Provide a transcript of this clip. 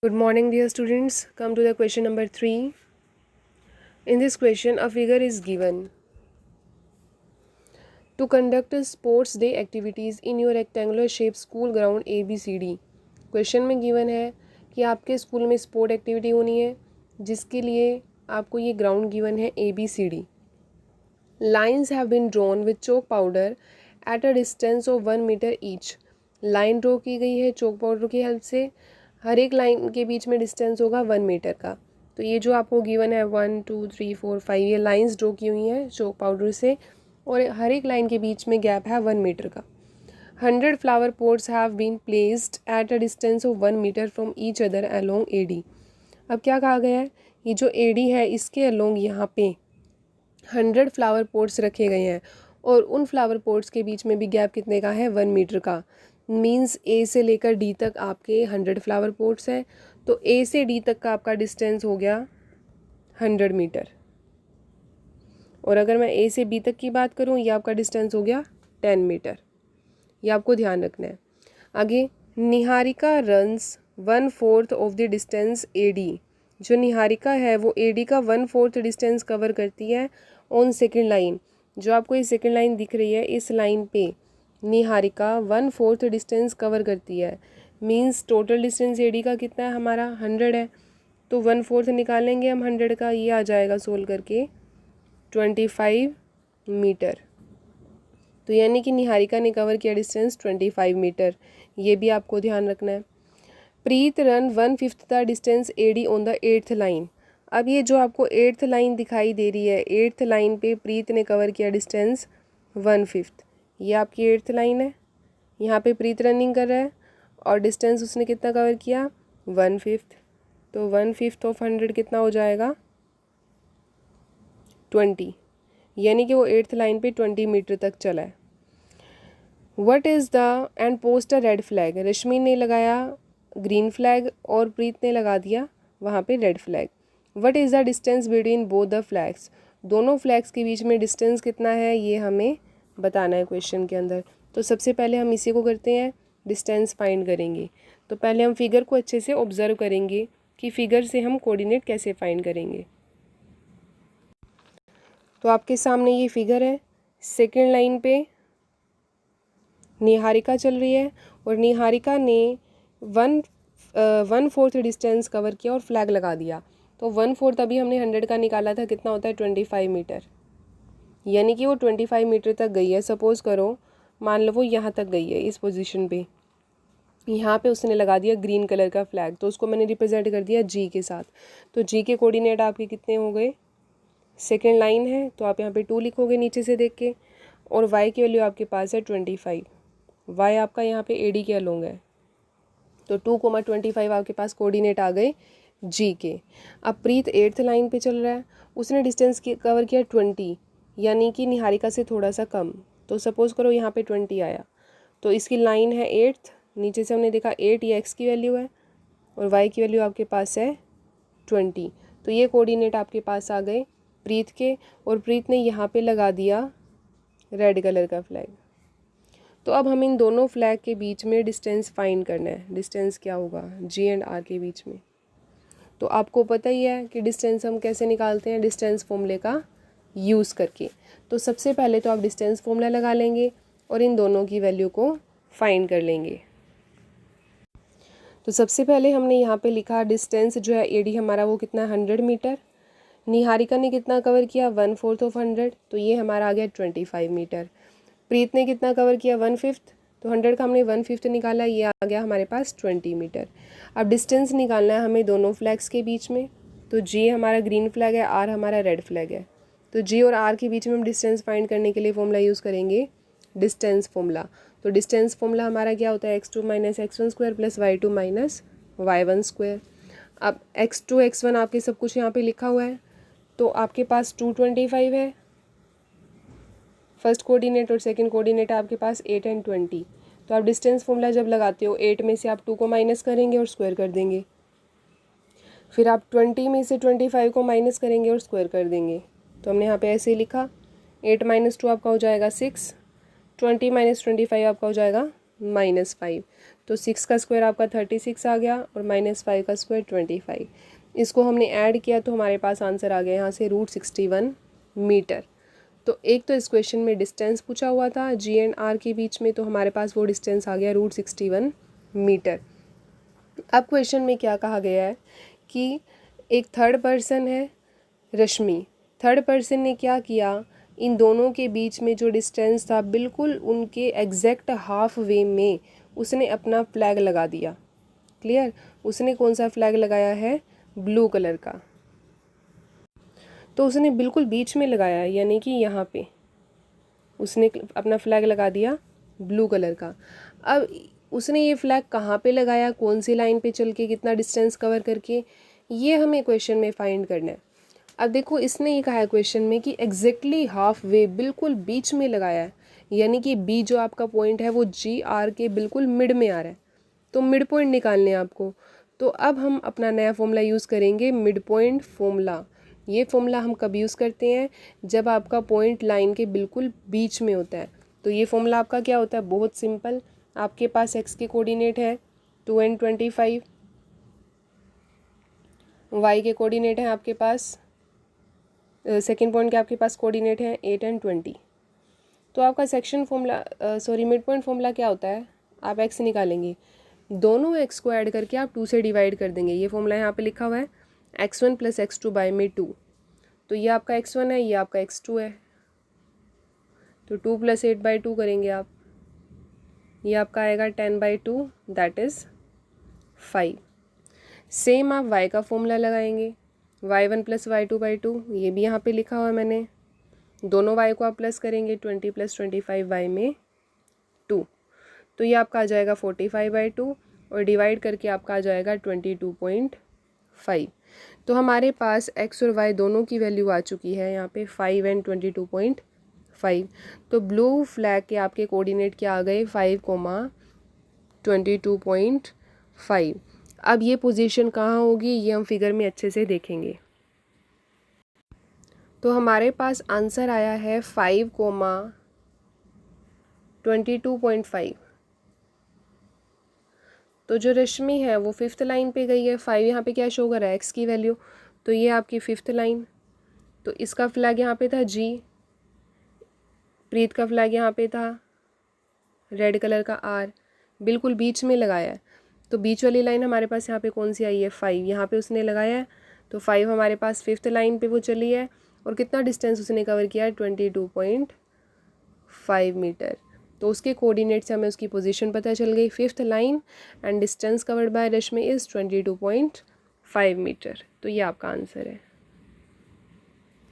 Good morning, dear students. Come to the question number 3. In this question, a figure is given. To conduct sports day activities in your rectangular shaped school ground ABCD. Question में given है कि आपके school में sport activity होनी है जिसके लिए आपको ये ग्राउंड गिवन है ABCD. Lines have been drawn with chalk powder at a distance of 1 meter each. Line draw की गई है चौक पाउडर की हेल्प से. हर एक लाइन के बीच में डिस्टेंस होगा 1 मीटर का. तो ये जो आपको गिवन है 1 2 3 4 5 ये लाइंस ड्रॉ की हुई हैं चौक पाउडर से और हर एक लाइन के बीच में गैप है 1 मीटर का. 100 flower pots have been placed at a distance of 1 metre from each other along AD. अब क्या कहा गया है, ये जो AD है इसके अलोंग यहाँ पे 100 फ्लावर पोट्स रखे गए हैं और उन फ्लावर पोट्स के बीच में भी गैप कितने का है 1 मीटर का. मींस A से लेकर D तक आपके 100 फ्लावर पोट्स हैं तो A से D तक का आपका डिस्टेंस हो गया 100 मीटर. और अगर मैं A से B तक की बात करूं ये आपका डिस्टेंस हो गया 10 मीटर. ये आपको ध्यान रखना है. आगे Niharika runs 1/4 of the distance AD. जो निहारिका है वो AD का 1/4 डिस्टेंस कवर करती है ऑन सेकेंड लाइन. जो आपको ये सेकेंड लाइन दिख रही है इस लाइन पे निहारिका 1/4 डिस्टेंस कवर करती है. मींस टोटल डिस्टेंस AD का कितना है हमारा 100 है. तो 1/4 निकालेंगे हम 100 का, ये आ जाएगा सोल्व करके 25 मीटर. तो यानी कि निहारिका ने कवर किया डिस्टेंस 25 मीटर. ये भी आपको ध्यान रखना है. Preet run 1/5 the distance AD on the 8th line. अब ये जो आपको 8th लाइन दिखाई दे रही है 8th लाइन पे प्रीत ने कवर किया डिस्टेंस 1/5. ये आपकी 8th लाइन है. यहाँ पे प्रीत रनिंग कर रहा है और डिस्टेंस उसने कितना कवर किया 1/5. तो 1/5 ऑफ 100 कितना हो जाएगा 20. यानी कि वो 8th लाइन पे 20 मीटर तक चला है. What is the end post a red flag. Rashmi ने लगाया ग्रीन फ्लैग और प्रीत ने लगा दिया वहाँ पे red flag. What is the distance between both the flags. दोनों फ्लैग्स के बीच में डिस्टेंस कितना है ये हमें बताना है क्वेश्चन के अंदर. तो सबसे पहले हम इसी को करते हैं, डिस्टेंस फाइंड करेंगे. तो पहले हम फिगर को अच्छे से ऑब्जर्व करेंगे कि फिगर से हम कोऑर्डिनेट कैसे फाइंड करेंगे. तो आपके सामने ये फिगर है. सेकेंड लाइन पे निहारिका चल रही है और निहारिका ने 1/4 डिस्टेंस कवर किया और फ्लैग लगा दिया. तो 1/4 अभी हमने 100 का निकाला था कितना होता है 25 मीटर. यानी कि वो 25 मीटर तक गई है. सपोज़ करो मान लो वो यहाँ तक गई है इस पोजीशन पे. यहाँ पे उसने लगा दिया ग्रीन कलर का फ्लैग तो उसको मैंने रिप्रेजेंट कर दिया G के साथ. तो G के कोऑर्डिनेट आपके कितने हो गए, सेकेंड लाइन है तो आप यहाँ पे 2 लिखोगे नीचे से देख के और Y की वैल्यू आपके पास है 25. Y आपका यहाँ पे AD के अलोंग है तो 2,25 आपके पास कोऑर्डिनेट आ गए G के. अब प्रीत 8th लाइन पे चल रहा है, उसने डिस्टेंस कवर किया 20 यानी कि निहारिका से थोड़ा सा कम. तो सपोज़ करो यहाँ पे 20 आया तो इसकी लाइन है 8th. नीचे से हमने देखा 8 ये X की वैल्यू है और Y की वैल्यू आपके पास है 20. तो ये कोऑर्डिनेट आपके पास आ गए प्रीत के और प्रीत ने यहाँ पे लगा दिया रेड कलर का फ्लैग. तो अब हम इन दोनों फ्लैग के बीच में डिस्टेंस फाइंड करना है. डिस्टेंस क्या होगा G एंड R के बीच में. तो आपको पता ही है कि डिस्टेंस हम कैसे निकालते हैं, डिस्टेंस फॉर्मूले का यूज़ करके. तो सबसे पहले तो आप डिस्टेंस फॉर्मूला लगा लेंगे और इन दोनों की वैल्यू को फाइंड कर लेंगे. तो सबसे पहले हमने यहाँ पे लिखा डिस्टेंस जो है AD हमारा वो कितना 100 मीटर. निहारिका ने कितना कवर किया 1/4 ऑफ 100 तो ये हमारा आ गया 25 मीटर. प्रीत ने कितना कवर किया 1/5 तो 100 का हमने 1/5 निकाला, ये आ गया हमारे पास 20 मीटर. अब डिस्टेंस निकालना है हमें दोनों फ्लैग्स के बीच में. तो G हमारा ग्रीन फ्लैग है, R हमारा रेड फ्लैग है. तो G और R के बीच में हम डिस्टेंस फाइंड करने के लिए फॉर्मूला यूज़ करेंगे डिस्टेंस फॉर्मूला. तो डिस्टेंस फॉर्मूला हमारा क्या होता है x2 - x1 square plus y2 - y1 square. अब x2 x1 आपके सब कुछ यहाँ पे लिखा हुआ है तो आपके पास 225 है फर्स्ट कोऑर्डिनेट और सेकंड कोऑर्डिनेट आपके पास 8 एंड 20. तो आप डिस्टेंस फॉर्मूला जब लगाते हो 8 में से आप 2 को माइनस करेंगे और स्क्वायर कर देंगे. फिर आप 20 में से 25 को माइनस करेंगे और स्क्वायर कर देंगे. तो हमने यहाँ पे ऐसे ही लिखा 8 - 2 आपका हो जाएगा 6, 20 - 25 आपका हो जाएगा -5. तो 6 का स्क्वायर आपका 36 आ गया और -5 का स्क्वायर 25। इसको हमने ऐड किया तो हमारे पास आंसर आ गया यहाँ से √61 मीटर। तो एक तो इस क्वेश्चन में डिस्टेंस पूछा हुआ था G एंड R के बीच में, तो हमारे पास वो डिस्टेंस आ गया √61 मीटर। अब क्वेश्चन में क्या कहा गया है कि एक थर्ड पर्सन है रश्मि, थर्ड पर्सन ने क्या किया, इन दोनों के बीच में जो डिस्टेंस था बिल्कुल उनके एग्जैक्ट हाफ वे में उसने अपना फ्लैग लगा दिया। क्लियर? उसने कौन सा फ्लैग लगाया है? ब्लू कलर का। तो उसने बिल्कुल बीच में लगाया, यानी कि यहाँ पे उसने अपना फ्लैग लगा दिया ब्लू कलर का। अब उसने ये फ्लैग कहाँ पे लगाया, कौन सी लाइन पे चल के, कितना डिस्टेंस कवर करके, ये हमें क्वेश्चन में फाइंड करना है। अब देखो इसने ये कहा है क्वेश्चन में कि एग्जैक्टली हाफ वे, बिल्कुल बीच में लगाया है, यानी कि बी जो आपका पॉइंट है वो GR के बिल्कुल मिड में आ रहा है। तो मिड पॉइंट निकालने हैं आपको। तो अब हम अपना नया फॉर्मूला यूज़ करेंगे, मिड पॉइंट फॉर्मूला। ये फॉर्मूला हम कब यूज़ करते हैं? जब आपका पॉइंट लाइन के बिल्कुल बीच में होता है। तो ये फॉर्मूला आपका क्या होता है? बहुत सिंपल। आपके पास x के कोऑर्डिनेट है 2 and 25, y के कोऑर्डिनेट हैं आपके पास, सेकेंड पॉइंट के आपके पास कोऑर्डिनेट है 8 and 20। तो आपका section formula mid point formula क्या होता है? आप x निकालेंगे, दोनों x को ऐड करके आप 2 से डिवाइड कर देंगे। ये फॉर्मूला यहाँ पे लिखा हुआ है x1 + x2 में 2। तो ये आपका x1 है, ये आपका x2 है, तो 2 + 8/2 करेंगे आप, ये आपका आएगा 10/2 दैट इज़ 5। सेम आप y का फॉर्मूला लगाएंगे, y1 + y2/2, ये भी यहाँ पे लिखा हुआ है मैंने, दोनों y को आप प्लस करेंगे, 20 + 25 y में 2, तो ये आपका आ जाएगा 45/2 और डिवाइड करके आपका आ जाएगा 22.5। तो हमारे पास x और y दोनों की वैल्यू आ चुकी है यहाँ पे 5 and 22.5। तो ब्लू फ्लैग के आपके कोऑर्डिनेट क्या आ गए? 5, 22.5। अब ये पोजीशन कहाँ होगी ये हम फिगर में अच्छे से देखेंगे। तो हमारे पास आंसर आया है 5, 22.5। तो जो रश्मि है वो 5th लाइन पे गई है, 5 यहाँ पे क्या शो कर रहा है? x की वैल्यू, तो ये आपकी 5th लाइन। तो इसका फ्लैग यहाँ पे था G, प्रीत का फ्लैग यहाँ पे था रेड कलर का R, बिल्कुल बीच में लगाया है। तो बीच वाली लाइन हमारे पास यहाँ पे कौन सी आई है? 5, यहाँ पे उसने लगाया है, तो 5 हमारे पास 5th लाइन पे वो चली है और कितना डिस्टेंस उसने कवर किया है? 22.5 मीटर। तो उसके कोऑर्डिनेट से हमें उसकी पोजीशन पता चल गई, 5th line, and distance covered by Rashmi is 22.5 metre. तो ये आपका आंसर है।